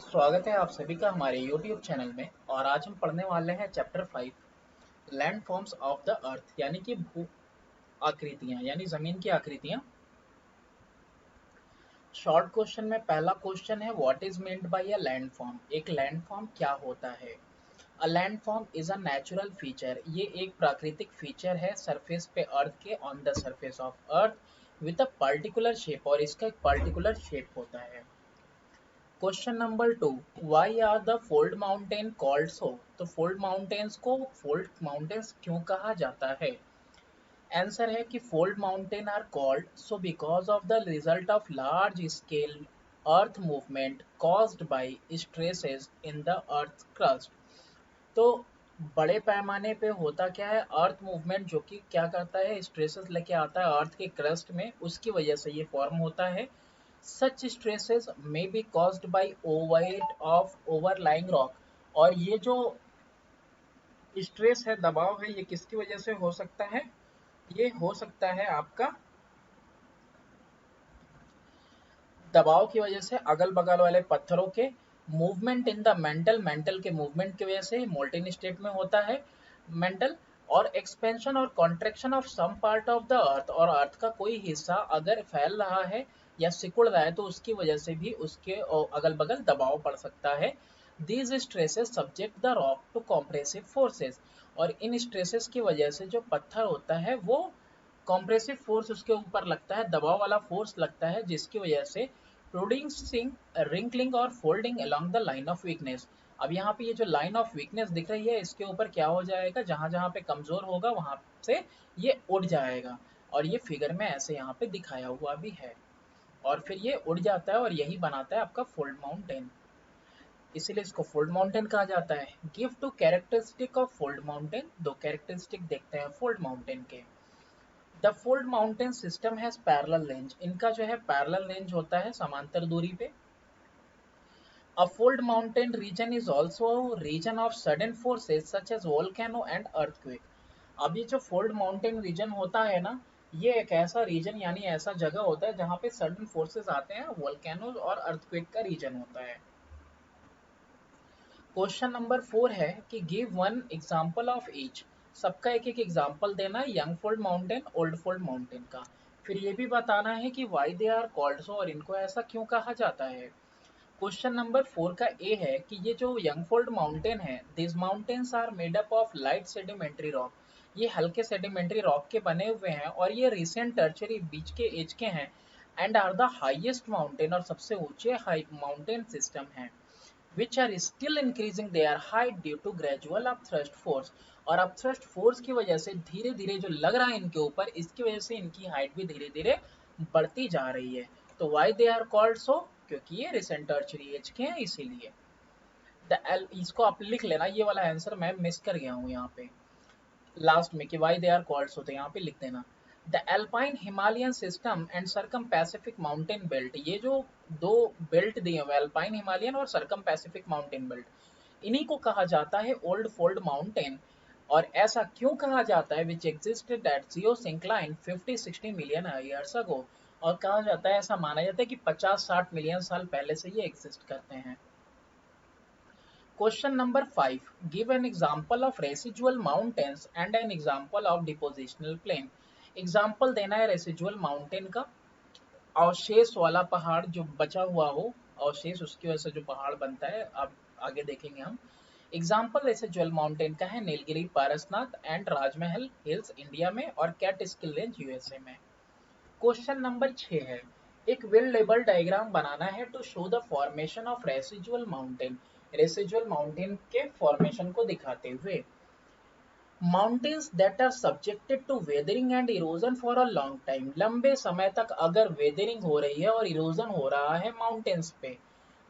स्वागत है आप सभी का हमारे YouTube चैनल में। और आज हम पढ़ने वाले हैं chapter 5 land forms of the अर्थ, यानी कि भू आकृतियां यानी जमीन की आकृतियां। शॉर्ट क्वेश्चन में पहला क्वेश्चन है, what is meant by a land form. एक लैंड फॉर्म क्या होता है। A land form is a natural feature, ये एक प्राकृतिक फीचर है सरफेस पे अर्थ के, on the surface of earth with a particular shape, और इसका एक पर्टिकुलर शेप होता है। Question number 2, why are the fold mountain called so. तो फोल्ड माउंटेन्स को फोल्ड माउंटेन्स क्यों कहा जाता है। आंसर है कि fold mountain are called so because of the result of large scale earth movement caused by stresses in the earth crust. तो बड़े पैमाने पे होता क्या है, अर्थ मूवमेंट जो कि क्या करता है, स्ट्रेसेस लेके आता है अर्थ के क्रस्ट में, उसकी वजह से ये फॉर्म होता है। Such stresses may be caused by overweight of overlying rock। और ये जो स्ट्रेस है, दबाव है, ये किसकी वजह से हो सकता है। ये हो सकता है आपका दबाव की वजह से अगल बगल वाले पत्थरों के मूवमेंट इन द मेंटल के मूवमेंट की वजह से मोल्टेन स्टेट में होता है मेंटल। और एक्सपेंशन और contraction of some part of the earth, और अर्थ का कोई हिस्सा अगर फैल रहा है या सिकुड़ रहा है तो उसकी वजह से भी उसके अगल बगल दबाव पड़ सकता है। These stresses subject the rock to compressive forces. और इन स्ट्रेसेस की वजह से जो पत्थर होता है वो कॉम्प्रेसिव फोर्स उसके ऊपर लगता है, दबाव वाला फोर्स लगता है, जिसकी वजह से प्रोड्यूसिंग रिंकलिंग और folding along the line of weakness. अब यहाँ पे ये जो लाइन ऑफ वीकनेस दिख रही है, इसके ऊपर क्या हो जाएगा, जहां जहां पे कमजोर होगा वहां से ये उड़ जाएगा। और ये फिगर में ऐसे यहाँ पे दिखाया हुआ भी है। और फिर ये उड़ जाता है और यही बनाता है आपका फोल्ड माउंटेन, इसीलिए इसको फोल्ड माउंटेन कहा जाता है। Give two characteristic of fold mountain. दो कैरेक्टरिस्टिक देखते हैं फोल्ड माउंटेन के। The fold mountain system has parallel range. इनका जो है पैरेलल रेंज होता है समांतर दूरी पे। A fold mountain region is also a region of sudden forces such as volcano and earthquake। अब ये जो फोल्ड माउंटेन रीजन होता है ना, ये एक ऐसा रीजन यानी ऐसा जगह होता है जहाँ पे सडन फोर्सेस आते हैं, वोल्केनो और अर्थक्वेक का रीजन होता है। क्वेश्चन नंबर 4 है कि give one example of each. सबका एक एक एग्जांपल देना है, young fold mountain, old fold mountain का। फिर ये भी बताना है कि why they are called so, और इनको ऐसा क्यों कहा जाता है। क्वेश्चन नंबर 4 का ए है कि ये जो यंगफोल्ड माउंटेन है, this mountains are made up of light sedimentary rock. ये हल्के सेडिमेंट्री रॉक के बने हुए हैं और ये रिसेंट टर्चरी बीच के एज के हैं। And are the highest mountain, और सबसे ऊंचे हाई माउंटेन सिस्टम हैं। which are still increasing their height due to gradual upthrust force। और अपथ्रस्ट फोर्स की वजह से धीरे धीरे जो लग रहा है इनके ऊपर, इसकी वजह से इनकी हाइट भी धीरे धीरे बढ़ती जा रही है। तो why they are called so, क्योंकि ये रिसेंट टर्चरी एज के हैं इसीलिए। द एल, इसको आप लिख लेना, ये वाला आंसर मैं मिस कर गया हूँ यहाँ पे लास्ट में, कि why they are called so, तो यहाँ पे लिख देना। The alpine Himalayan system and circum Pacific mountain belt. ये जो दो बेल्ट दिए हुए, एल्पाइन हिमालयन और सरकम पैसिफिक माउंटेन बेल्ट, इन्हीं को कहा जाता है ओल्ड फोल्ड माउंटेन। और ऐसा क्यों कहा जाता है, विच एग्जिस्टेड एट जियो सिंक्लाइन 50-60 मिलियन ईयर्स अगो। और कहा जाता है, ऐसा माना जाता है कि 50-60 मिलियन साल पहले से ये एग्जिस्ट करते हैं। Question number 5, give an example of residual mountains and an example of depositional plain. Example देना है रेसिजुअल माउंटेन का, अवशेष वाला पहाड़ जो बचा हुआ हो, अवशेष उसकी वजह से जो पहाड़ बनता है, अब आगे देखेंगे हम। एग्जाम्पल रेसिजुअल माउंटेन का है Nilgiri, Parasnath and Rajmahal hills India में, और कैट स्किल रेंज यूएसए में। क्वेश्चन नंबर 6 है, एक वेल लेबल डायग्राम बनाना है to show the formation of residual mountain. Residual mountain के फॉर्मेशन को दिखाते हुए। Mountains that are subjected to weathering and erosion for a long time. लंबे समय तक अगर वेदरिंग हो रही है और इरोजन हो रहा है माउंटेन्स पे,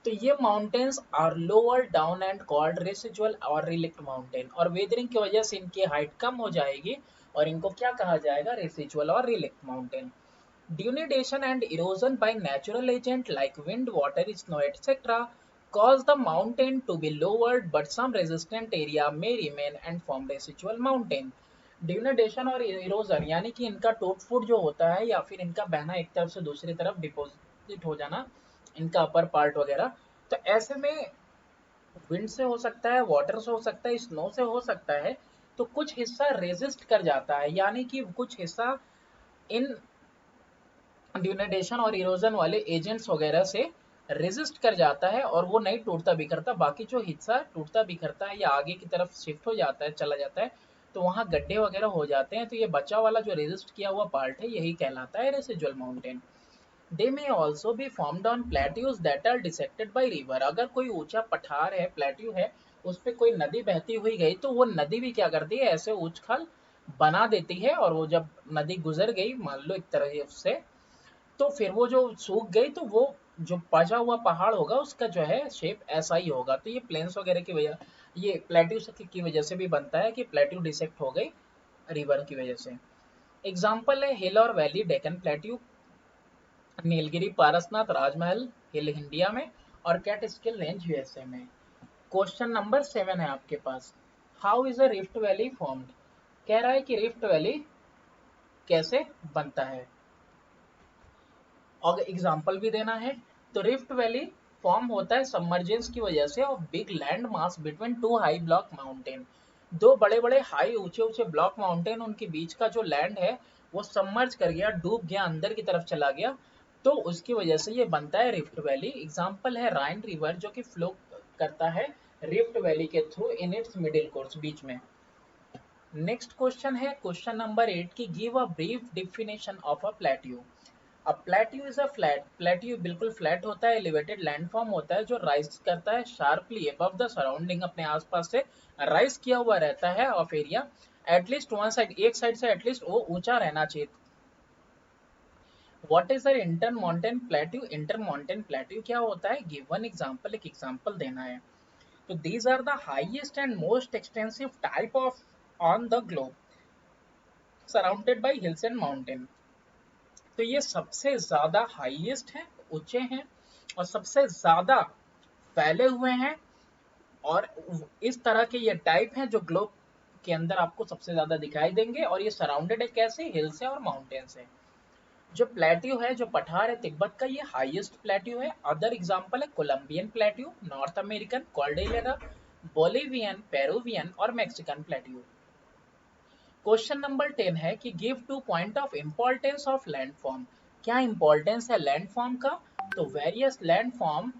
तो ये mountains are lower down and called residual और रिलिक्ट माउंटेन। और वेदरिंग की वजह से इनकी हाइट कम हो जाएगी और इनको क्या कहा जाएगा, रेसिजुअल और relict mountain. Denudation and erosion by natural agent like wind, water, snow, etc. cause the mountain to be lowered, but some resistant area may remain and form residual mountain। Denudation और erosion यानी कि इनका टूट फूट जो होता है या फिर इनका बहना एक तरफ से दूसरी तरफ डिपोजिट हो जाना, इनका अपर पार्ट वगैरह, तो ऐसे में विंड से हो सकता है, वाटर से हो सकता है, स्नो से हो सकता है। तो कुछ हिस्सा रेजिस्ट कर जाता है, यानी कि कुछ हिस्सा इन ड्यूनेडेशन और इरोजन वाले एजेंट्स वगैरह से रेजिस्ट कर जाता है और वो नहीं टूटता बिखरता। बाकी जो हिस्सा टूटता बिखरता है या आगे की तरफ शिफ्ट हो जाता है, चला जाता है, तो वहाँ गड्ढे वगैरह हो जाते हैं। तो ये बचा वाला जो रेजिस्ट किया हुआ पार्ट है, यही कहलाता है residual mountain. They may also be formed on plateaus that are dissected by river. अगर कोई ऊंचा पठार है, प्लेट्यू है, उस पर कोई नदी बहती हुई गई, तो वो नदी भी क्या करती है, ऐसे उछल बना देती है। और वो जब नदी गुजर गई मान लो एक तरह से, तो फिर वो जो सूख गई, तो वो जो बचा हुआ पहाड़ होगा उसका जो है शेप ऐसा ही होगा। तो ये प्लेन्स वगैरह की वजह, ये प्लेट्यू की वजह से भी बनता है कि प्लेट्यू डिसेक्ट हो गई रिवर की वजह से। एग्जाम्पल है हिल और valley Deccan plateau, Nilgiri Parasnath Rajmahal hill India में, और कैटस्किल रेंज यूएसए में। क्वेश्चन नंबर 7 है आपके पास, how is a rift valley formed. कह रहा है कि रिफ्ट वैली कैसे बनता है, और एग्जाम्पल भी देना है। तो रिफ्ट वैली फॉर्म होता है सबमर्जेंस की वजह से of big land mass between two high block mountain. दो बड़े बड़े हाई ऊंचे ऊंचे ब्लॉक माउंटेन, उनके बीच का जो लैंड है वो सबमर्ज कर गया, डूब गया, अंदर की तरफ चला गया, तो उसकी वजह से ये बनता है रिफ्ट वैली। एग्जाम्पल है राइन रिवर जो कि फ्लो करता है रिफ्ट वैली के through in its middle course, बीच में। नेक्स्ट क्वेश्चन है क्वेश्चन नंबर 8 की give a brief definition of a plateau. अब plateau is a flat, plateau बिल्कुल फ्लैट होता है, एलिवेटेड लैंडफॉर्म होता है जो राइज करता है शार्पली अबव द सराउंडिंग, अपने आसपास से राइज किया हुआ रहता है of area. At least one side, एक साइड से एटलीस्ट वो ऊंचा रहना चाहिए। What is a inter mountain plateau, inter mountain plateau क्या होता है, गिव वन एग्जांपल, एक एग्जांपल देना है। तो these are the highest and most extensive type of on the globe surrounded by hills and mountain. तो ये सबसे ज्यादा हाईएस्ट है, ऊंचे हैं, और सबसे ज्यादा फैले हुए हैं, और इस तरह के ये टाइप हैं जो ग्लोब के अंदर आपको सबसे ज्यादा दिखाई देंगे। और ये सराउंडेड है कैसे, हिल से और माउंटेन से। जो प्लेट्यू है, जो पठार है तिब्बत का, ये हाईएस्ट प्लेट्यू है। अदर एग्जांपल है Colombian plateau, North American Cordillera, Bolivian, Peruvian और मैक्सिकन प्लेट्यू। क्वेश्चन नंबर 10 है कि give two point of importance of landform. क्या इंपॉर्टेंस है लैंडफॉर्म का, तो various landform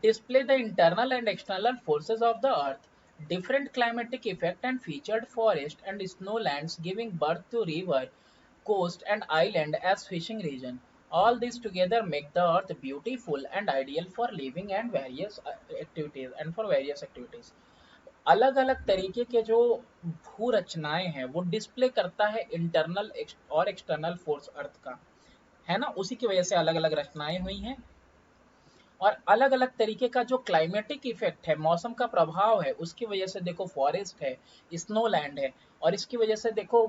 display the internal and external forces of the earth, different climatic effect and featured forest and snowlands giving birth to river, coast and island as fishing region. All these together make the earth beautiful and ideal for living and various activities and for various activities. अलग अलग तरीके के जो भू रचनाएं हैं वो display करता है इंटरनल और एक्सटर्नल फोर्स अर्थ का, है ना, उसी की वजह से अलग अलग रचनाएं हुई हैं। और अलग अलग तरीके का जो क्लाइमेटिक इफेक्ट है, मौसम का प्रभाव है, उसकी वजह से देखो फॉरेस्ट है, स्नो लैंड है, और इसकी वजह से देखो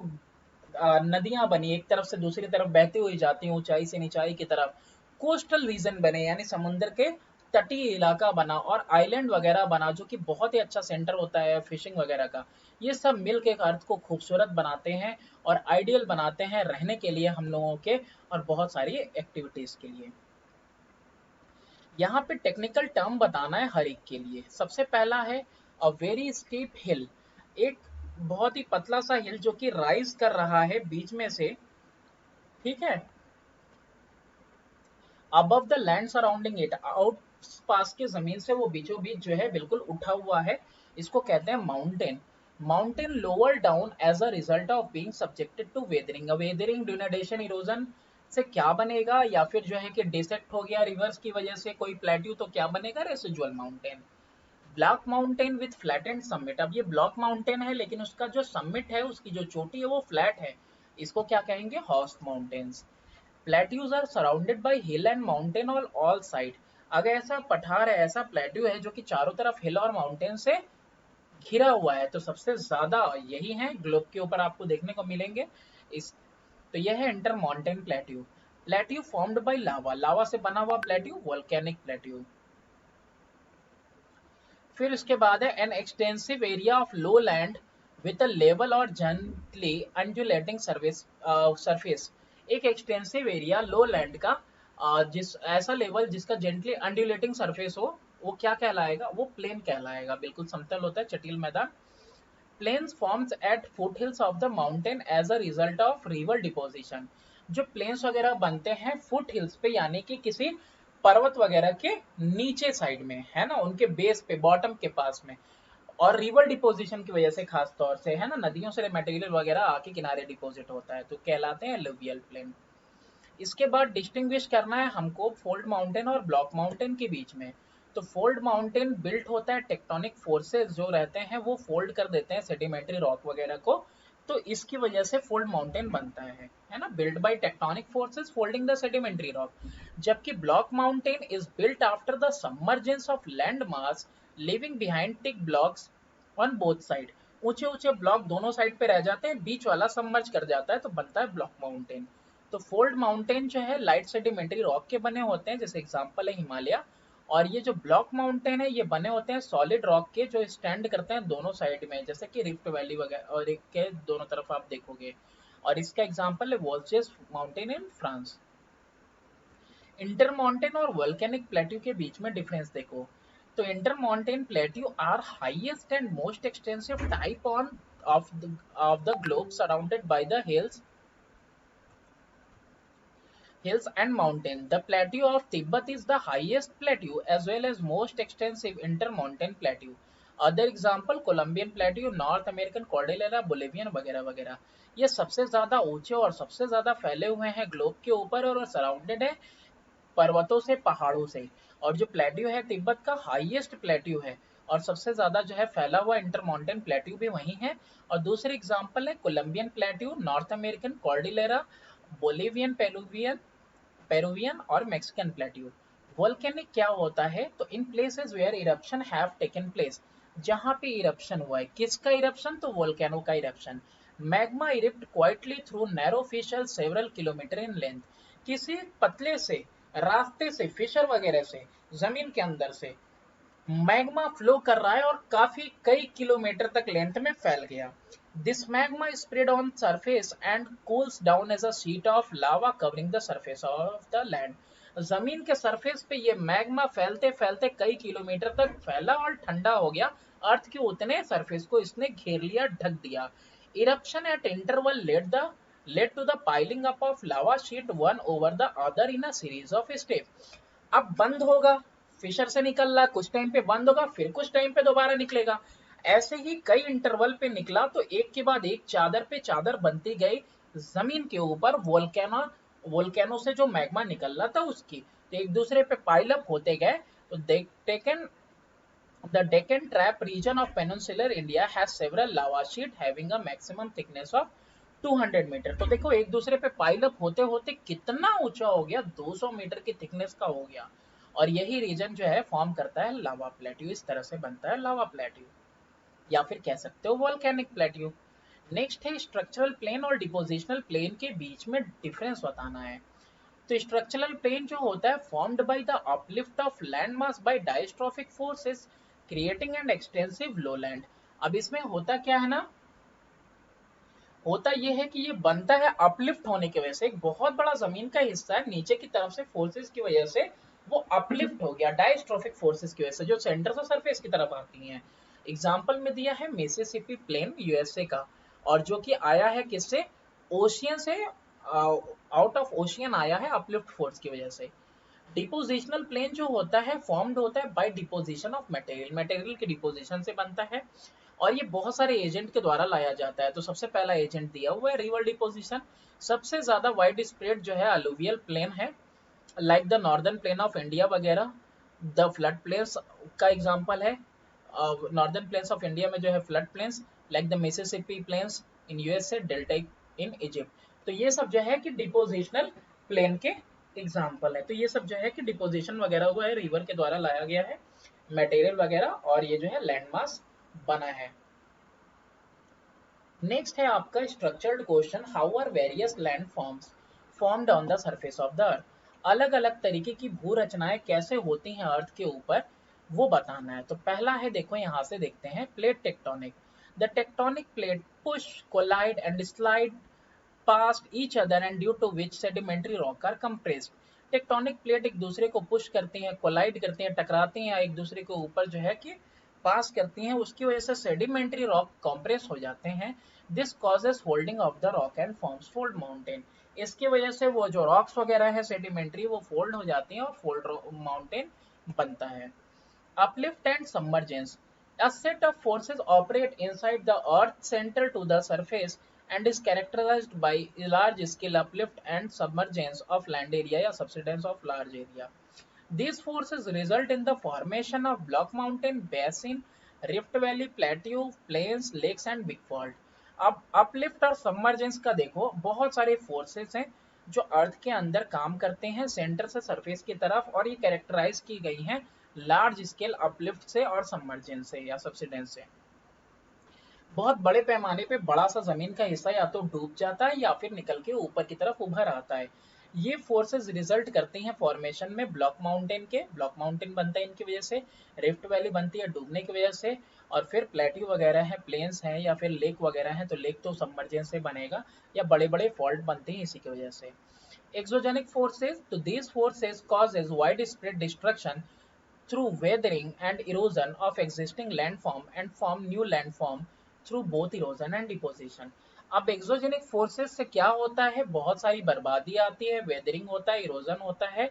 नदियां बनी, एक तरफ से दूसरी तरफ बहती हुई जाती हैं ऊंचाई से निचाई की तरफ, कोस्टल रीजन बने यानी समुद्र के तटीय इलाका बना, और आइलैंड वगैरह बना जो कि बहुत ही अच्छा सेंटर होता है फिशिंग वगैरह का। ये सब मिलकर एक अर्थ को खूबसूरत बनाते हैं और आइडियल बनाते हैं रहने के लिए हम लोगों के, और बहुत सारी एक्टिविटीज के लिए। यहाँ पे टेक्निकल टर्म बताना है हर एक के लिए। सबसे पहला है अ वेरी स्टीप हिल, एक बहुत ही पतला सा हिल जो कि राइज कर रहा है बीच में से, ठीक है, above the land surrounding it, out पास के जमीन से वो बीचों बीच जो है बिल्कुल उठा हुआ है, इसको कहते हैं mountain. Mountain lower down as a result of being subjected to weathering, weathering denudation erosion से क्या बनेगा, या फिर जो है कि डिसेक्ट हो गया रिवर्स की वजह से कोई प्लेट्यू, तो क्या बनेगा, residual mountain. Block mountain with flattened summit, अब ये ब्लॉक माउंटेन है लेकिन उसका जो समिट है, उसकी जो चोटी है वो फ्लैट है, इसको क्या कहेंगे, horst mountains. Plateaus are surrounded by hill and mountain on all side, अगर ऐसा पठार है, ऐसा प्लेट्यू है जो कि चारों तरफ हिल और माउंटेन से घिरा हुआ है, तो सबसे ज्यादा यही है ग्लोब के ऊपर आपको देखने को मिलेंगे। इस तो यह है inter mountain plateau. Plateau formed by lava, lava से बना हुआ प्लेट्यू वोल्केनिक प्लेट्यू। फिर उसके बाद है an extensive area of low land with a level और जेंटली अंडुलेटिंग सरफेस, एक एक्सटेंसिव एरिया लो लैंड का जिस ऐसा लेवल जिसका जेंटली अंडुलेटिंग सरफेस हो, वो क्या कहलाएगा, वो प्लेन कहलाएगा। बिल्कुल समतल होता है, चटिल मैदान। Plains forms at foothills of the mountain as a result of river deposition. जो प्लेन्स वगैरह बनते हैं फुट हिल्स पे, यानी कि किसी पर्वत वगैरह के नीचे साइड में, है ना, उनके बेस पे, बॉटम के पास में, और रिवर डिपोजिशन की वजह से, खास तौर से, है ना, नदियों से मटेरियल वगैरह आके किनारे डिपोजिट होता है, तो कहलाते हैं एलुवियल प्लेन। इसके बाद डिस्टिंग्विश करना है हमको फोल्ड माउंटेन और ब्लॉक माउंटेन के बीच में। तो फोल्ड माउंटेन बिल्ट होता है, टेक्टोनिक फोर्सेस जो रहते हैं वो फोल्ड कर देते हैं सेडिमेंट्री रॉक वगैरह को, तो इसकी वजह से फोल्ड माउंटेन बनता है ना, built by tectonic forces folding the sedimentary rock. जबकि block mountain is built after the submergence of land mass, living behind thick blocks on both side. ऊंचे ऊंचे ब्लॉक दोनों साइड पे रह जाते हैं, बीच वाला सबमर्ज कर जाता है, तो बनता है ब्लॉक माउंटेन। तो फोल्ड माउंटेन जो है लाइट सेडिमेंट्री रॉक के बने होते हैं, जैसे एग्जांपल है हिमालय। और ये जो ब्लॉक माउंटेन है, ये बने होते हैं सॉलिड रॉक के, जो स्टैंड करते हैं दोनों साइड में, जैसे कि रिफ्ट वैली वगैरह, और एक के दोनों तरफ आप देखोगे। और इसका एग्जांपल है Vosges mountain in France. Intermountain और वोल्केनिक प्लेट्यू के बीच में डिफरेंस देखो। तो intermountain plateau are highest and most extensive type on of the globe surrounded by the hills and mountains. The plateau of Tibet is the highest plateau as well as most extensive intermountain plateau. Other example Colombian plateau, North American Cordillera, Bolivian वगैरह वगैरह। ये सबसे ज्यादा ऊंचे और सबसे ज्यादा फैले हुए हैं ग्लोब के ऊपर, और सराउंडेड है पर्वतों से, पहाड़ों से। और जो प्लेट्यू है तिब्बत का हाईएस्ट प्लेट्यू है, और सबसे ज्यादा जो है फैला हुआ इंटरमाउंटेन प्लेट्यू भी वही है। और दूसरे एग्जाम्पल है Colombian plateau, North American Cordillera, Bolivian, Peruvian और मैक्सिकन प्लेट्यू। वोल्केनिक क्या होता है, तो in places where eruption have taken place, जहां पे इरप्शन हुआ है, किसका इरप्शन, तो वोल्केनो का eruption. Magma erupt quietly through narrow fissure several kilometre in length, किसी पतले से रास्ते से, फिशर वगैरह से, जमीन के अंदर से मैग्मा फ्लो कर रहा है और काफी कई किलोमीटर तक लेंथ में फैल गया। This magma spread on surface and cools down as a sheet of lava covering the surface of the land. जमीन के सरफेस पे ये मैग्मा फैलते फैलते कई किलोमीटर तक फैला और ठंडा हो गया, अर्थ के उतने सरफेस को इसने घेर लिया, ढक दिया। Eruption eight interval led to the piling up of lava sheet one over the other in a series of steps। अब बंद होगा, फिशर से निकल रहा, कुछ टाइम पे बंद होगा, फिर कुछ टाइम पे दोबारा निकलेगा, ऐसे ही कई इंटरवल पे निकला, तो एक के बाद एक चादर पे चादर बनती गई जमीन के ऊपर, वोल्केनो से जो मैग्मा निकल रहा था उसकी, तो एक दूसरे पे पाइल अप होते गए। तो taken the Deccan Trap region of peninsular India has several lava sheet having a maximum thickness of 200 metre. तो देखो एक दूसरे पे पाइल अप होते होते कितना ऊंचा हो गया, 200 मीटर की थिकनेस का हो गया। और यही रीजन जो है फॉर्म करता है लावा प्लेट्यू, इस तरह से बनता है लावा प्लेट्यू, या फिर कह सकते हो वोल्केनिक प्लेट्यू। नेक्स्ट है स्ट्रक्चरल प्लेन और डिपोजिशनल प्लेन के बीच में डिफरेंस बताना है। तो स्ट्रक्चरल प्लेन जो होता है formed by the uplift of land mass by diastrophic forces creating an extensive lowland. अब इसमें होता क्या है ना, होता यह है कि ये बनता है अपलिफ्ट होने की वजह से, एक बहुत बड़ा जमीन का हिस्सा है नीचे की तरफ से फोर्सेस की वजह से वो अपलिफ्ट हो गया, डायस्ट्रोफिक फोर्सेस की वजह से, जो सेंटर से सरफेस की तरफ आती हैं। एग्जाम्पल में दिया है मिसिसिपी प्लेन यूएसए का, और जो कि आया है किससे, ओशियन से, आउट ऑफ ओशियन आया है अपलिफ्ट फोर्स की वजह से। डिपोजिशनल प्लेन जो होता है फॉर्म्ड होता है by deposition of material, material के डिपोजिशन से बनता है, और ये बहुत सारे एजेंट के द्वारा लाया जाता है। तो सबसे पहला एजेंट दिया हुआ है रिवर डिपोजिशन। सबसे ज्यादा वाइड स्प्रेड जो है अलुवियल प्लेन है, like the northern plain of India वगैरह। द फ्लड प्लेन्स का एग्जांपल है, नॉर्दर्न प्लेन्स ऑफ इंडिया में जो है flood plains, like the Mississippi plains in USA, delta in Egypt. तो ये सब जो है कि डिपोजिशनल प्लेन के एग्जाम्पल है। तो ये सब जो है कि डिपोजिशन वगैरह हुआ है, रिवर के द्वारा लाया गया है मटेरियल वगैरह, और ये जो है लैंडमास बना है। नेक्स्ट है आपका structured question, how are various land forms formed on the surface of the earth. अलग अलग तरीके की भू रचनाएं कैसे होती हैं अर्थ के ऊपर, वो बताना है। तो पहला है, देखो यहाँ से देखते हैं, plate tectonic. The tectonic plate push, collide and slide past each other and due to which sedimentary rock are compressed। Tectonic plate एक दूसरे को पुश करती हैं, कोलाइड करती हैं, टकराती हैं, एक दूसरे के ऊपर जो है कि पास करती हैं, उसकी वजह से सेडिमेंट्री रॉक कंप्रेस हो जाते हैं। This causes holding of the rock and forms fold mountain. इसकी वजह से वो जो रॉक्स वगैरह है सेडिमेंट्री वो फोल्ड हो जाती हैं और फोल्ड माउंटेन बनता है। Uplift and submergence. A set of forces operate inside the Earth's center to the surface and is characterized by large-scale uplift and submergence of land area या subsidence of large area. These forces result in the formation of block mountain, basin, rift valley, plateau, plains, lakes and big fault. अब uplift और submergence का देखो, बहुत सारे forces हैं जो अर्थ के अंदर काम करते हैं सेंटर से सरफेस की तरफ, और ये कैरेक्टराइज की गई हैं लार्ज स्केल अपलिफ्ट से और सबमर्जेंस से या सब्सिडेंस से। बहुत बड़े पैमाने पे बड़ा सा जमीन का हिस्सा या तो डूब जाता है या फिर निकल के ऊपर की तरफ उभर आता है। ये फोर्सेस रिजल्ट करती हैं फॉर्मेशन में ब्लॉक माउंटेन के, ब्लॉक माउंटेन बनता है इनकी वजह से, रिफ्ट वैली बनती है डूबने की वजह से, और फिर प्लेट्यू वगैरह है, प्लेन्स हैं या फिर लेक वगैरह हैं, तो लेक तो सबमर्जेंस से बनेगा, या बड़े बड़े फॉल्ट बनते हैं इसी की वजह से। एक्सोजेनिक फोर्सेस, तो these forces causes wide spread destruction through weathering and erosion of existing landform and form new landform through both erosion and deposition। अब एक्सोजेनिक फोर्सेस से क्या होता है, बहुत सारी बर्बादी आती है, वेदरिंग होता है, इरोजन होता है,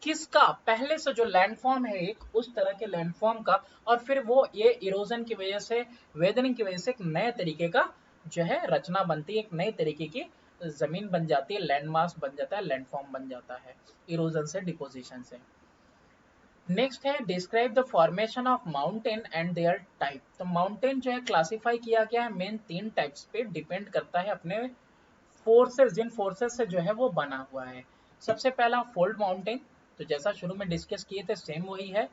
किसका, पहले से जो लैंडफॉर्म है एक उस तरह के लैंडफॉर्म का, और फिर वो ये इरोजन की वजह से, वेदरिंग की वजह से एक नए तरीके का जो है रचना बनती है, एक नई तरीके की जमीन बन जाती है, लैंड मास बन जाता है, लैंडफॉर्म बन जाता है इरोजन से, डिपोजिशन से। नेक्स्ट है describe the formation of mountain and their type. तो माउंटेन जो है क्लासिफाई किया गया है मेन 3 टाइप्स पे, डिपेंड करता है अपने फोर्सेस, जिन फोर्सेस से जो है वो बना हुआ है। सबसे पहला फोल्ड माउंटेन, तो जैसा शुरू में डिस्कस किए थे सेम वही है।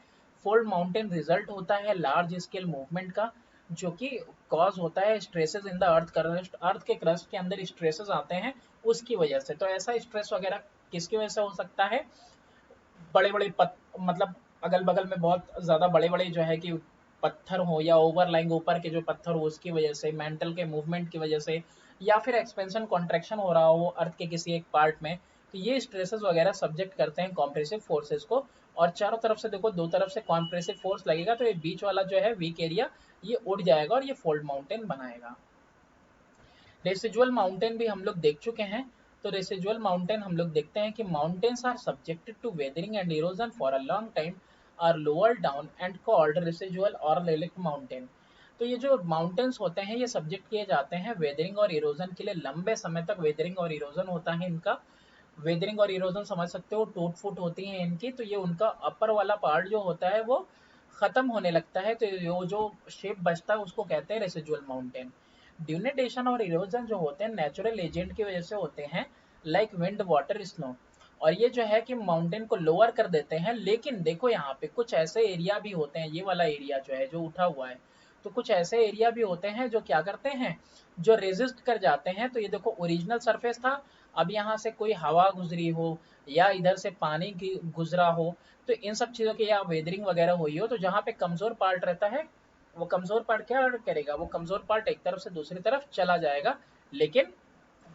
फोल्ड माउंटेन रिजल्ट होता है लार्ज स्केल मूवमेंट का, जो कि कॉज होता है stresses in the earth crust, earth के क्रस्ट के अंदर स्ट्रेसेस आते हैं उसकी वजह से। तो ऐसा स्ट्रेस वगैरह किसकी वजह से हो सकता है, बड़े बड़े मतलब अगल बगल में बहुत ज्यादा बड़े बड़े जो है कि पत्थर हो, या ओवरलाइंग ऊपर के जो पत्थर हो उसकी वजह से, मेंटल के मूवमेंट की वजह से, या फिर एक्सपेंशन कॉन्ट्रैक्शन हो रहा हो अर्थ के किसी एक पार्ट में, तो ये स्ट्रेसेस वगैरह सब्जेक्ट करते हैं कॉम्प्रेसिव फोर्सेस को। और चारों तरफ से देखो, दो तरफ से कॉम्प्रेसिव फोर्स लगेगा तो ये बीच वाला जो है वीक एरिया ये उड़ जाएगा और ये फोल्ड माउंटेन बनाएगा। रेसिजुअल माउंटेन भी हम लोग देख चुके हैं। तो रेसिजुअल माउंटेन हम लोग देखते हैं कि mountains are subjected to weathering and erosion for a long time, are lower down and called residual और रेलिक्ट माउंटेन। तो ये जो माउंटेन्स होते हैं ये सब्जेक्ट किए जाते हैं वेदरिंग और इरोजन के लिए, लंबे समय तक वेदरिंग और इरोजन होता है इनका। वेदरिंग और इरोजन समझ सकते हो, टूट फूट होती है इनकी, तो ये उनका अपर वाला पार्ट जो होता है वो खत्म होने लगता है, तो ये जो शेप बचता है उसको कहते हैं रेसिजुअल माउंटेन। ड्यूनेटेशन और इरोजन जो होते हैं नेचुरल एजेंट की वजह से होते हैं, लाइक विंड, वाटर, स्नो, और ये जो है कि माउंटेन को लोअर कर देते हैं। लेकिन देखो यहाँ पे कुछ ऐसे एरिया भी होते हैं, ये वाला एरिया जो है जो उठा हुआ है, तो कुछ ऐसे एरिया भी होते हैं जो क्या करते हैं, जो रेजिस्ट कर जाते हैं। तो ये देखो ओरिजिनल सरफेस था, अब यहाँ से कोई हवा गुजरी हो या इधर से पानी की गुजरा हो, तो इन सब चीज़ों की या वेदरिंग वगैरह हुई हो, तो जहाँ पे कमजोर पार्ट रहता है वो कमजोर पार्ट क्या करेगा, वो कमजोर पार्ट एक तरफ से दूसरी तरफ चला जाएगा, लेकिन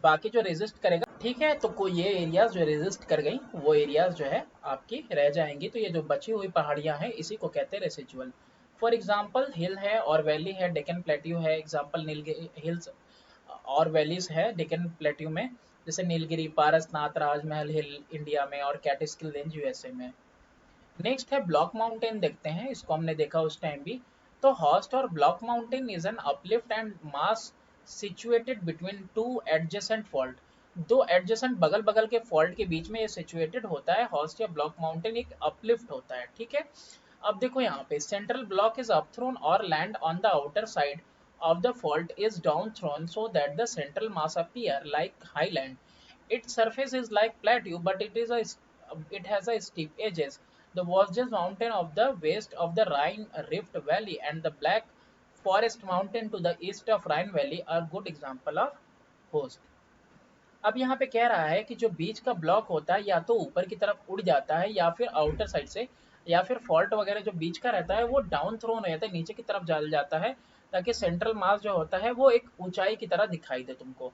बाकी जो रेजिस्ट करेगा, ठीक है। तो कोई ये एरियाज जो रेजिस्ट कर गई वो एरियाज जो है आपकी रह जाएंगी, तो ये जो बची हुई पहाड़ियां हैं इसी को कहते हैं रेसिजुअल। फॉर एग्जाम्पल हिल है और वैली है, डेक्कन प्लेट्यू है एग्जाम्पल, नीलगिरी हिल्स और वैलीज है डेक्कन प्लेट्यू में, जैसे नीलगिरी, पारसनाथ, राजमहल हिल इंडिया में, और कैटिस्किल रेंज यूएसए में। नेक्स्ट है ब्लॉक माउंटेन, देखते हैं इसको, हमने देखा उस टाइम भी। तो हॉस्ट और block mountain is an uplift and mass situated between two adjacent fault. दो एडजेसेंट बगल बगल के फॉल्ट के बीच में ये सिचुएटेड होता है, हॉस्ट या ब्लॉक माउंटेन एक अपलिफ्ट होता है, ठीक है। अब देखो यहाँ पे सेंट्रल ब्लॉक इज अपथ्रोन और land on the outer side of the fault is down thrown so that the central mass appear like highland. Its surface is like plateau, but it has a steep edges. The Vosges mountain of the west of the Rhine Rift Valley and the Black Forest mountain to the east of Rhine Valley are good example of host. अब यहाँ पे कह रहा है कि जो बीच का block होता है या तो ऊपर की तरफ उड़ जाता है या फिर आउटर साइड से, या फिर फॉल्ट वगैरह जो बीच का रहता है वो डाउन थ्रोन हो जाता है, नीचे की तरफ जल जाता है, ताकि सेंट्रल मास जो होता है वो एक ऊंचाई की तरह दिखाई दे तुमको।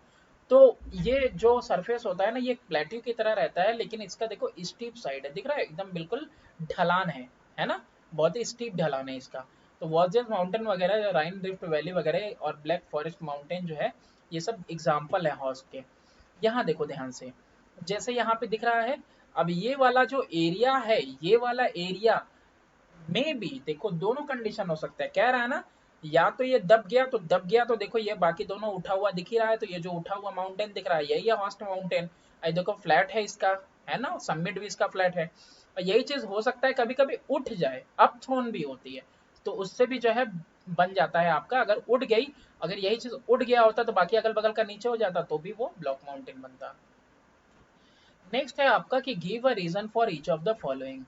तो ये जो सरफेस होता है ना, ये प्लेट्यू की तरह रहता है, लेकिन इसका देखो स्टीप साइड है, दिख रहा है एकदम बिल्कुल ढलान है ना, बहुत ही स्टीप ढलान है इसका। तो वॉर्जेस माउंटेन वगैरह, राइन रिफ्ट वैली वगैरह और ब्लैक फॉरेस्ट माउंटेन जो है, ये सब एग्जाम्पल है हॉर्स के। यहाँ देखो ध्यान से, जैसे यहाँ पे दिख रहा है, अब ये वाला जो एरिया है, ये वाला एरिया में भी देखो दोनों कंडीशन हो सकता है, कह रहा है ना, या तो ये दब गया तो दब गया, तो देखो ये बाकी दोनों उठा हुआ दिख ही रहा है, तो ये जो उठा हुआ माउंटेन दिख रहा है यही है हॉस्ट माउंटेन। ये देखो फ्लैट है इसका, है ना, समिट भी इसका फ्लैट है। और यही चीज हो सकता है कभी कभी उठ जाए, अप थ्रोन भी होती है, तो उससे भी जो है बन जाता है आपका, अगर उठ गई, अगर यही चीज उठ गया होता तो बाकी अगल बगल का नीचे हो जाता, तो भी वो ब्लॉक माउंटेन बनता। नेक्स्ट है आपका कि give a reason for each of the following.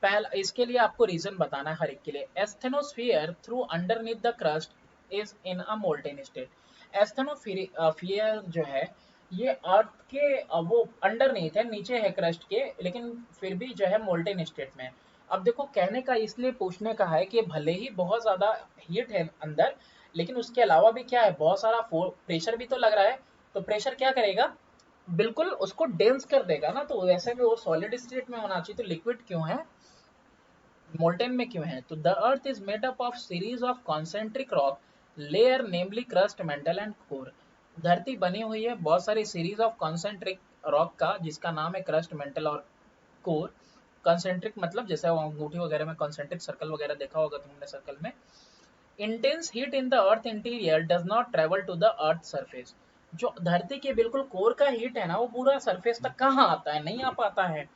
पहला, इसके लिए आपको रीजन बताना है हर एक के लिए। Asthenosphere through underneath the crust is in a molten state. Asthenosphere जो है, ये अर्थ के वो अंडरनीथ है, नीचे है क्रस्ट के, लेकिन फिर भी जो है मोल्टेन स्टेट में है। अब देखो कहने का इसलिए पूछने का है कि भले ही बहुत ज्यादा हीट है अंदर, लेकिन उसके अलावा भी क्या है, बहुत सारा प्रेशर भी तो लग रहा है। तो प्रेशर क्या करेगा, बिल्कुल उसको डेंस कर देगा ना, तो वैसे में वो सॉलिड स्टेट में होना चाहिए, तो लिक्विड क्यों है, मोल्टेन में क्यों है। तो the earth is made up of series of concentric rock layer, namely crust, mental and core. धरती बनी हुई है बहुत सारी सीरीज ऑफ कॉन्सेंट्रिक रॉक का, जिसका नाम है क्रस्ट, मेंटल और कोर। कॉन्सेंट्रिक मतलब जैसे वो अंगूठी वगैरह में कॉन्सेंट्रिक सर्कल वगैरह देखा होगा तुमने सर्कल में। Intense heat in the earth interior does not travel to the earth surface. जो धरती के बिल्कुल कोर का हीट है ना, वो पूरा सरफेस तक कहाँ आता है, नहीं आ पाता है,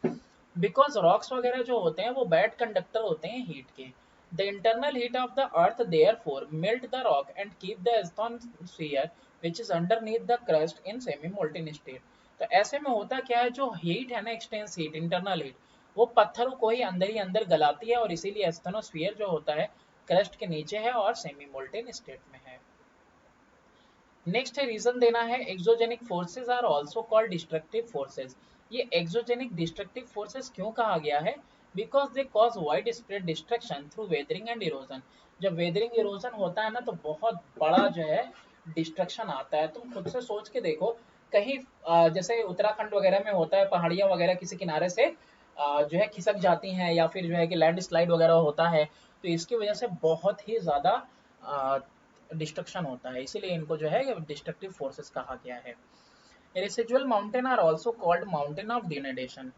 बिकॉज रॉक्स वगैरह जो होते हैं वो बैड कंडक्टर होते हैं हीट के। The internal heat of the earth therefore melt the rock and keep the asthenosphere which is underneath the crust in semi molten state. तो ऐसे में होता क्या है, जो हीट है ना, एक्सटेंस हीट, इंटरनल हीट, वो पत्थरों को ही अंदर गलाती है, और इसीलिए एस्टोनोस्फियर जो होता है क्रस्ट के नीचे है और सेमी मोल्टेन स्टेट में है। नेक्स्ट है रीजन देना है, exogenic forces are also called destructive forces. ये एक्सोजेनिक डिस्ट्रक्टिव फोर्सेस क्यों कहा गया है, because they cause wide spread destruction through weathering and erosion. जब वेदरिंग इरोजन होता है ना, तो बहुत बड़ा जो है डिस्ट्रक्शन आता है। तुम खुद से सोच के देखो, कहीं जैसे उत्तराखंड वगैरह में होता है, पहाड़ियां वगैरह किसी किनारे से जो है खिसक जाती हैं, या फिर जो है कि लैंड स्लाइड वगैरह होता है, तो इसकी वजह से बहुत ही ज्यादा डिस्ट्रक्शन होता है, इसीलिए इनको जो है डिस्ट्रक्टिव फोर्सेस कहा गया है। Residual mountain are also called mountain of denudation.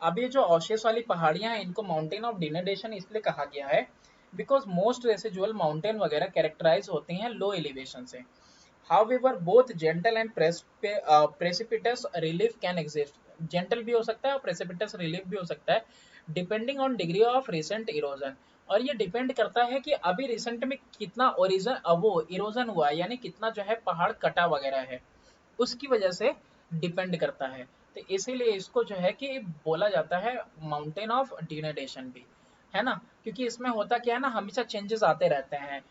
अब ये जो अवशेष वाली पहाड़ियां हैं, इनको माउंटेन ऑफ डिनेडेशन इसलिए कहा गया है बिकॉज मोस्ट रेसिजुअल माउंटेन वगैरह कैरेक्टराइज होती हैं लो एलिवेशन से। However both gentle and precipitous relief can exist. Gentle भी हो सकता है और प्रेसिपिटस रिलीफ भी हो सकता है, depending on degree of recent erosion. और ये डिपेंड करता है कि अभी रिसेंट में कितना ओरिजन वो इरोजन हुआ है, यानी कितना जो है पहाड़ कटा वगैरह है, उसकी वजह से डिपेंड करता है। तो इसीलिए इसको जो है कि बोला जाता है माउंटेन ऑफ डिनेडेशन भी, है ना, क्योंकि इसमें होता क्या है ना, हमेशा चेंजेस आते रहते हैं।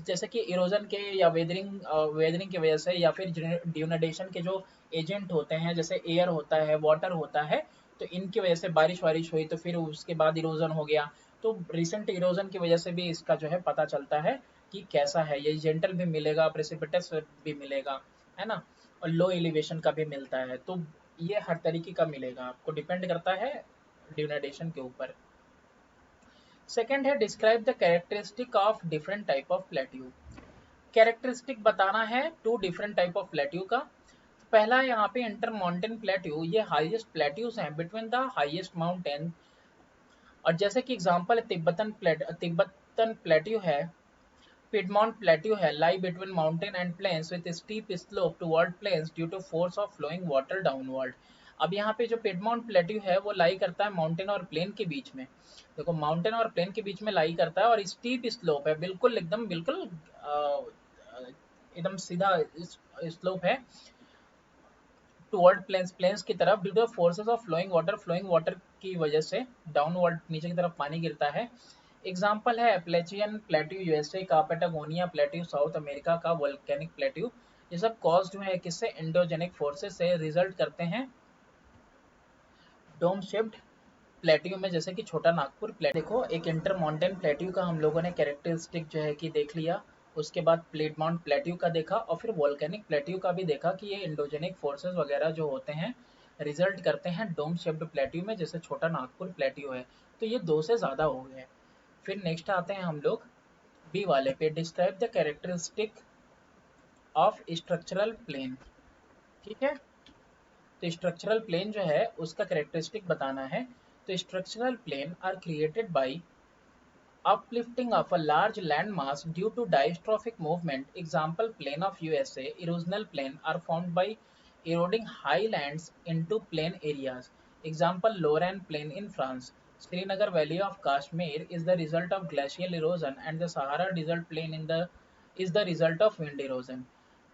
जैसे कि इरोजन के या वेदरिंग की वजह से, या फिर ड्यूनेडेशन के जो एजेंट होते हैं, जैसे एयर होता है, वाटर होता है, तो इनकी वजह से बारिश वारिश हुई, तो फिर उसके बाद इरोजन हो गया। तो रिसेंट इरोजन की वजह से भी इसका जो है पता चलता है कि कैसा है, ये जेंटल भी मिलेगा, प्रेसिपिटस भी मिलेगा, है ना, और लो एलिवेशन का भी मिलता है। तो ये हर तरीके का मिलेगा आपको, डिपेंड करता है ड्यूनेडेशन के ऊपर। सेकंड है describe the characteristic of different type of plateau. Characteristic बताना है two different type of plateau का। पहला है यहाँ पे इंटर माउंटेन प्लेट्यू, ये हाईएस्ट प्लेट्यूज हैं बिटवीन द हाईएस्ट माउंटेन। और जैसे कि एग्जांपल है तिब्बतन प्लेट्यू है, पिडमॉन्ट प्लेट्यू है, lie between mountain and plains with steep slope toward plains due to force of flowing water downward. अब यहाँ पे जो पिडमॉन्ट प्लेट्यू है, वो लाई करता है माउंटेन और प्लेन के बीच में। देखो माउंटेन और प्लेन के बीच में लाई करता है, और स्टीप स्लोप है, बिल्कुल एकदम बिल्कुल एकदम सीधा स्लोप है टुवर्ड प्लेन्स, प्लेन्स की तरफ, due to forces of flowing water की वजह से डाउनवर्ड नीचे की तरफ पानी गिरता है। एग्जाम्पल है एप्लेचियन प्लेट्यू यूएसए का, पेटागोनिया प्लेट्यू साउथ अमेरिका का, वोल्केनिक प्लेट्यू। ये सब कॉज जो है किससे, एंडोजेनिक फोर्सेस से रिजल्ट करते हैं डोम शेप्ड प्लेट्यू में, जैसे कि छोटा नागपुर प्लेट्यू। देखो एक इंटर माउंटेन प्लेट्यू का हम लोगों ने कैरेक्टरिस्टिक जो है कि देख लिया, उसके बाद प्लेट माउंट प्लेट्यू का देखा और फिर वोल्केनिक प्लेट्यू का भी देखा कि ये इंडोजेनिक फोर्सेस वगैरह जो होते हैं रिजल्ट करते हैं डोम शेप्ड प्लेट्यू में, जैसे छोटा नागपुर प्लेट्यू है। तो ये 2 से ज़्यादा हो गए। फिर नेक्स्ट आते हैं हम लोग बी वाले पे, describe the characteristic of structural plain. ठीक है, तो स्ट्रक्चरल प्लेन जो है उसका कैरेक्टरिस्टिक बताना है। तो structural plain are created by uplifting of a large landmass due to diastrophic movement. Example, plain of USA, erosional plain are formed by eroding highlands into plain areas. Example, Lorraine plain in France. Srinagar Valley of Kashmir is the result of glacial erosion, and the Sahara Desert plain is the result of wind erosion.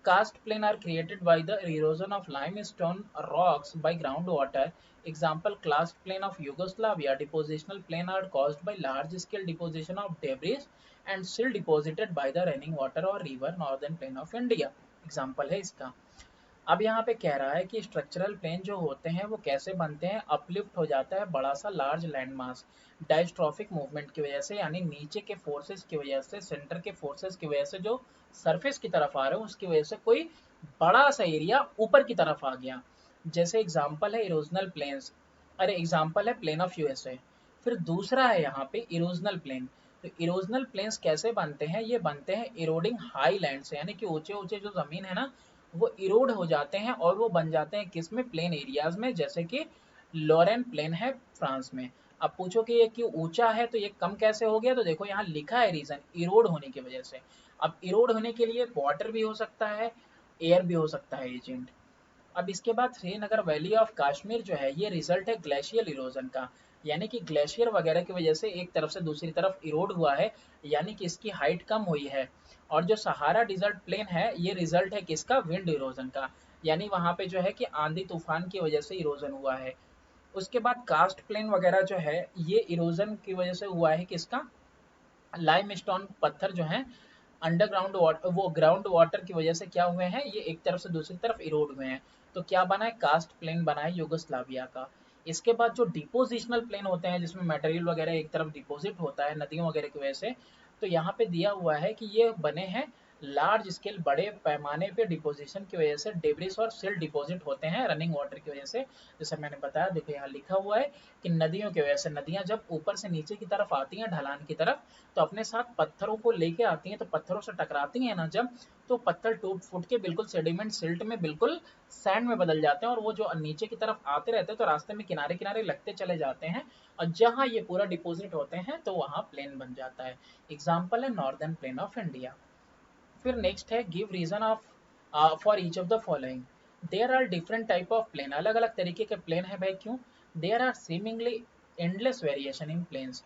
Karst plain are created by the erosion of limestone rocks by groundwater. Example, karst plain of Yugoslavia. Depositional plain are caused by large-scale deposition of debris and silt deposited by the running water or river. Northern plain of India. Example है इसका। अब यहाँ पे कह रहा है कि structural plane जो होते हैं वो कैसे बनते हैं, अपलिफ्ट हो जाता है बड़ा सा large land mass diastrophic movement की वजह से, यानी नीचे के फोर्सेस की वजह से, सेंटर के फोर्सेस की वजह से जो सरफेस की तरफ आ रहे हैं उसकी वजह से कोई बड़ा सा एरिया ऊपर की तरफ आ गया। जैसे एग्जाम्पल है इरोजनल प्लेन्स, अरे एग्जाम्पल है प्लेन ऑफ यूएसए। फिर दूसरा है यहाँ पे इरोजनल प्लेन। तो इरोजनल प्लेन्स कैसे बनते हैं, ये बनते हैं इरोडिंग हाई लैंड से, यानी कि ऊंचे ऊंचे जो जमीन है ना वो इरोड हो जाते हैं और वो बन जाते हैं किस में, प्लेन एरियाज में, जैसे कि लॉरेन प्लेन है फ्रांस में। अब पूछो कि ये क्यों ऊंचा है तो ये कम कैसे हो गया, तो देखो यहाँ लिखा है रीजन, इरोड होने की वजह से। अब इरोड होने के लिए वाटर भी हो सकता है, एयर भी हो सकता है एजेंट। अब इसके बाद श्रीनगर वैली ऑफ कश्मीर जो है ये रिजल्ट है ग्लेशियल इरोजन का, यानी कि ग्लेशियर वगैरह की वजह से एक तरफ से दूसरी तरफ इरोड हुआ है, यानी कि इसकी हाइट कम हुई है। और जो सहारा डिजर्ट प्लेन है ये रिजल्ट है किसका, विंड इरोजन का, यानी वहां पे जो है कि आंधी तूफान की वजह से इरोजन हुआ है। उसके बाद कास्ट प्लेन वगैरह जो है ये इरोजन की वजह से हुआ है किसका, लाइमस्टोन पत्थर जो हैं अंडरग्राउंड वाटर, वो ग्राउंड वाटर की वजह से क्या हुए हैं, ये एक तरफ से दूसरी तरफ इरोड हुए हैं। तो क्या बना है, कास्ट प्लेन बना है युगोस्लाविया का। इसके बाद जो डिपोजिशनल प्लेन होते हैं जिसमें मटेरियल वगैरह एक तरफ डिपॉजिट होता है नदियों वगैरह की वजह से, तो यहाँ पे दिया हुआ है कि ये बने हैं लार्ज स्केल, बड़े पैमाने पे डिपोजिशन की वजह से डेब्रिस और सिल्ट डिपॉजिट होते हैं रनिंग वाटर की वजह से। जैसे मैंने बताया, देखो यहाँ लिखा हुआ है कि नदियों की वजह से, नदियाँ जब ऊपर से नीचे की तरफ आती हैं ढलान की तरफ तो अपने साथ पत्थरों को लेके आती हैं, तो पत्थरों से टकराती हैं ना जब, तो पत्थर टूट फूट के बिल्कुल सेडिमेंट सिल्ट में, बिल्कुल सैंड में बदल जाते हैं और वो जो नीचे की तरफ आते रहते हैं तो रास्ते में किनारे किनारे लगते चले जाते हैं, और जहाँ ये पूरा डिपॉजिट होते हैं तो वहाँ प्लेन बन जाता है। एग्जाम्पल है नॉर्दर्न प्लेन ऑफ इंडिया। फिर नेक्स्ट है give reason of for each of the following. There are different type of plain, अलग अलग तरीके के प्लेन है भाई, क्यों, there are seemingly endless variation in plains.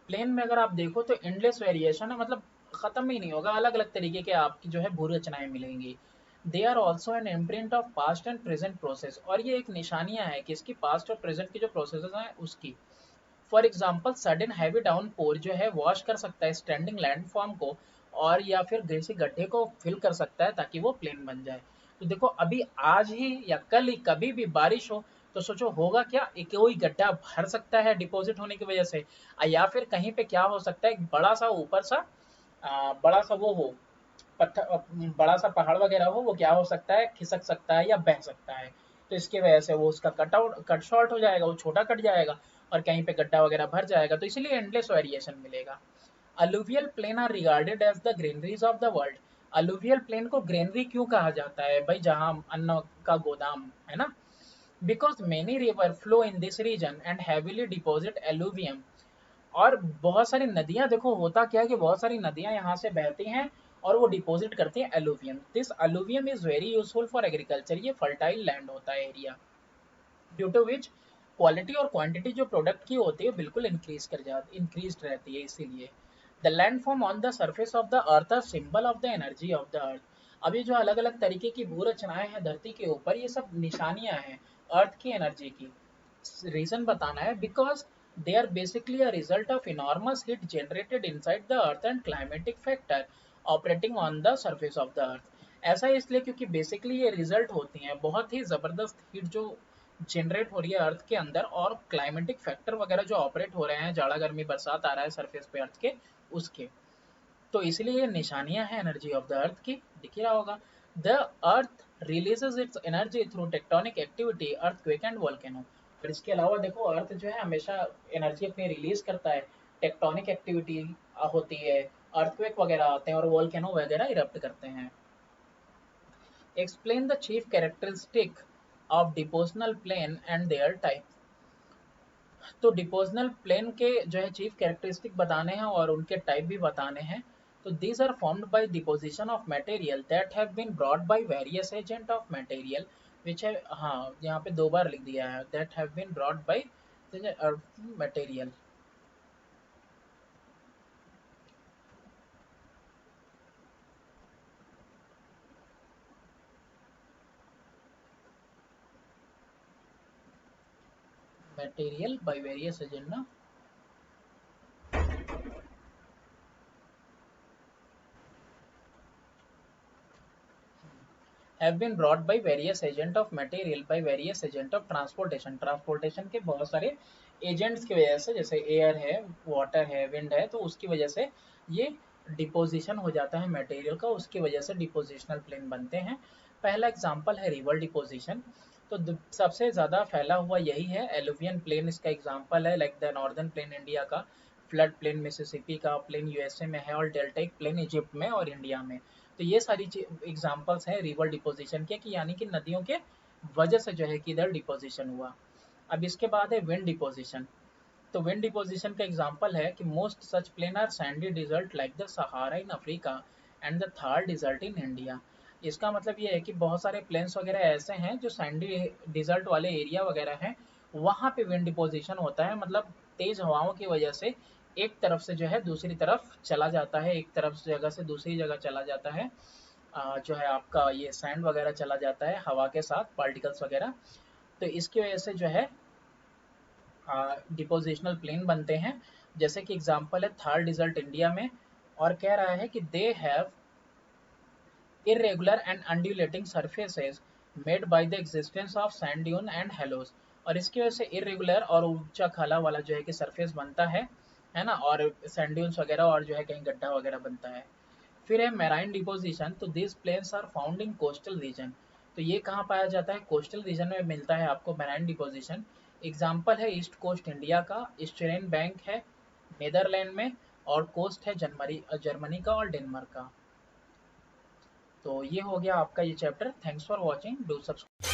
Plain में अगर आप देखो तो एंडलेस वेरिएशन है, मतलब खत्म ही नहीं होगा, अलग अलग तरीके के आपकी जो है भू रचनाएं मिलेंगी। They are also an imprint of past and present process, और ये एक निशानियां हैं कि इसकी पास्ट और प्रेजेंट की जो प्रोसेस हैं उसकी। For example sudden heavy downpour जो है वॉश कर सकता है स्टैंडिंग लैंडफॉर्म को, और या फिर किसी गड्ढे को फिल कर सकता है ताकि वो प्लेन बन जाए। तो देखो अभी आज ही या कल ही कभी भी बारिश हो तो सोचो होगा क्या, एक कोई गड्ढा भर सकता है डिपॉजिट होने की वजह से, या फिर कहीं पे क्या हो सकता है, एक बड़ा सा ऊपर सा बड़ा सा वो हो, पत्थर बड़ा सा पहाड़ वगैरह हो, वो क्या हो सकता है, खिसक सकता है या बह सकता है। तो इसकी वजह से वो उसका कट शॉर्ट हो जाएगा, वो छोटा कट जाएगा और कहीं पे गड्ढा वगैरह भर जाएगा, तो इसलिए एंडलेस वेरिएशन मिलेगा। Alluvial plain are regarded as the granaries of the world. Alluvial plain को ग्रेनरी क्यों कहा जाता है भाई, जहां अन्न का गोदाम है ना, because many river flow in this region and heavily deposit alluvium. और बहुत सारी नदियां, देखो होता क्या है कि बहुत सारी नदियां यहाँ से बहती हैं और वो डिपॉजिट करती हैं alluvium. This alluvium is very useful for agriculture, ये फर्टाइल लैंड होता है area, due to which quality और क्वांटिटी जो प्रोडक्ट की होती है बिल्कुल इंक्रीज रहती है, इसीलिए। The land form on the surface of the earth are symbol of the energy of the earth. अब ये जो अलग अलग तरीके की भू रचनाएं हैं धरती के ऊपर, ये सब निशानियां हैं अर्थ की एनर्जी की। रीजन बताना है, because they are basically a result of enormous heat generated inside the earth and climatic factor operating on the surface of the earth। ऐसा इसलिए क्योंकि बेसिकली ये रिजल्ट होती हैं बहुत ही जबरदस्त हीट जो जनरेट हो रही है अर्थ के अंदर, और क्लाइमेटिक फैक्टर वगैरह जो ऑपरेट हो रहे हैं, जाड़ा गर्मी बरसात आ रहा है सरफेस पे अर्थ के, उसके। तो इसलिए ये निशानियां हैं एनर्जी ऑफ द अर्थ की, दिख ही रहा होगा। The earth releases its energy through tectonic activity, earthquake and volcano. और इसके अलावा देखो अर्थ जो है हमेशा एनर्जी अपनी रिलीज करता है, टेक्टोनिक एक्टिविटी होती है, अर्थक्वेक वगैरह आते हैं और वोल्केनो वगैरह इरप्ट करते हैं। Explain the chief characteristic of depositional plain and their type. तो डिपोजनल प्लेन के जो है चीफ कैरेक्टरिस्टिक बताने हैं और उनके टाइप भी बताने हैं। तो these are formed by deposition of material that have been brought by various agent of material which है, हाँ यहाँ पे 2 बार लिख दिया है, that have been brought by material. Material by various agent ना, have been brought by various agent of material by various agent of transportation। Transportation के बहुत सारे एजेंट्स की वजह से, जैसे एयर है, वाटर है, विंड है, तो उसकी वजह से ये डिपोजिशन हो जाता है मटेरियल का, उसकी वजह से डिपोजिशनल प्लेन बनते हैं। पहला एग्जांपल है रिवर डिपोजिशन। तो सबसे ज़्यादा फैला हुआ यही है, एलुवियन प्लेन इसका एग्जांपल है, like the northern plane India का, फ्लड प्लेन मिसिसिपी का प्लेन यूएसए में है, और डेल्टाइक प्लेन इजिप्ट में और इंडिया में। तो ये सारी एग्जांपल्स हैं रिवर डिपोजिशन के, कि यानी कि नदियों के वजह से जो है कि इधर डिपोजिशन हुआ। अब इसके बाद है विंड डिपोजिशन। तो विंड डिपोजिशन का एग्जांपल है कि most such plain are sandy desert like the Sahara in Africa and the Thar desert in India. इसका मतलब ये है कि बहुत सारे प्लेन्स वगैरह ऐसे हैं जो सैंडी डिजर्ट वाले एरिया वगैरह हैं, वहाँ पे विंड डिपोजिशन होता है, मतलब तेज हवाओं की वजह से एक तरफ से जो है दूसरी तरफ चला जाता है, एक तरफ से जगह से दूसरी जगह चला जाता है, जो है आपका ये सैंड वगैरह चला जाता है हवा के साथ, पार्टिकल्स वगैरह। तो इसकी वजह से जो है डिपोजिशनल प्लेन बनते हैं। जैसे कि एग्जांपल है थार डिजर्ट इंडिया में, और कह रहा है कि they have irregular and undulating surfaces made by the existence of sand dune and halos। और इसकी वजह से irregular और ऊंचा खाला वाला जो है कि सरफेस बनता है ना, और सैंड ड्यून्स वगैरह, और जो है कहीं गड्ढा वगैरह बनता है। फिर है मैराइन डिपोजिशन। तो this plains are found in coastal region. तो ये कहाँ पाया जाता है, कोस्टल रीजन में मिलता है आपको मैराइन डिपोजिशन। एग्जाम्पल है ईस्ट कोस्ट इंडिया का, स्टेरन बैंक है नीदरलैंड में, और कोस्ट है जर्मनी का और डेनमार्क का। तो ये हो गया आपका ये chapter. Thanks for watching, do subscribe.